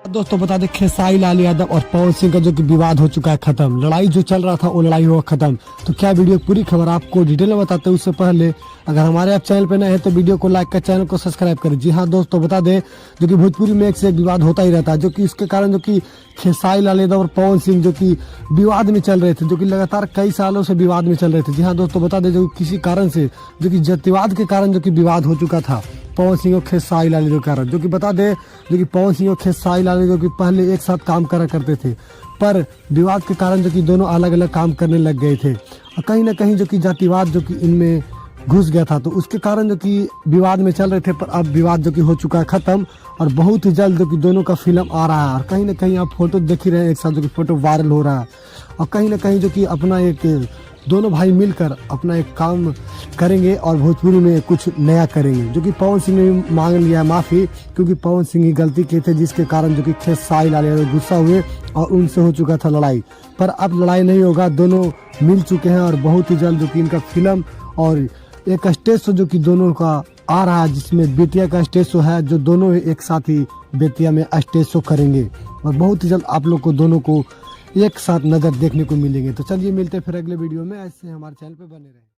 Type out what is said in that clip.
दोस्तों बता दें खेसारी लाल यादव और पवन सिंह का जो कि विवाद हो चुका है खत्म। लड़ाई जो चल रहा था वो लड़ाई हुआ खत्म। तो क्या वीडियो पूरी खबर आपको डिटेल में बताते हैं उससे पहले अगर हमारे आप चैनल पे नए हैं तो वीडियो को लाइक कर चैनल को सब्सक्राइब करें। जी हाँ दोस्तों बता दें जो कि भोजपुरी में एक से एक विवाद होता ही रहता है, जो कि इसके कारण जो कि खेसारी लाल यादव और पवन सिंह जो कि विवाद में चल रहे थे, जो कि लगातार कई सालों से विवाद में चल रहे थे। जी हाँ दोस्तों बता दें जो किसी कारण से जो कि जातिवाद के कारण जो कि विवाद हो चुका था पवन सिंह और खेसारी लाल यादव के कारण। जो कि बता दें जो कि पवन सिंह और खेसारी लाल यादव जो कि पहले एक साथ काम करा करते थे, पर विवाद के कारण जो कि दोनों अलग अलग काम करने लग गए थे और कहीं ना कहीं जो कि जातिवाद जो कि इनमें घुस गया था, तो उसके कारण जो कि विवाद में चल रहे थे। पर अब विवाद जो कि हो चुका है खत्म और बहुत ही जल्द जो कि दोनों का फिल्म आ रहा है। और कहीं ना कहीं आप फोटो देख ही रहे हैं एक साथ जो कि फोटो वायरल हो रहा है और कहीं ना कहीं जो कि अपना एक दोनों भाई मिलकर अपना एक काम करेंगे और भोजपुरी में कुछ नया करेंगे। जो कि पवन सिंह ने मांग लिया माफ़ी, क्योंकि पवन सिंह ही गलती किए थे जिसके कारण जो कि खेसारी लाल यादव गुस्सा हुए और उनसे हो चुका था लड़ाई। पर अब लड़ाई नहीं होगा, दोनों मिल चुके हैं और बहुत ही जल्द जो कि इनका फिल्म और एक स्टेज शो जो कि दोनों का आ रहा है, जिसमें बेतिया का स्टेज शो है, जो दोनों एक साथ ही बेतिया में स्टेज शो करेंगे और बहुत ही जल्द आप लोग को दोनों को एक साथ नजर देखने को मिलेंगे। तो चलिए मिलते हैं फिर अगले वीडियो में, ऐसे हमारे चैनल पे बने रहें।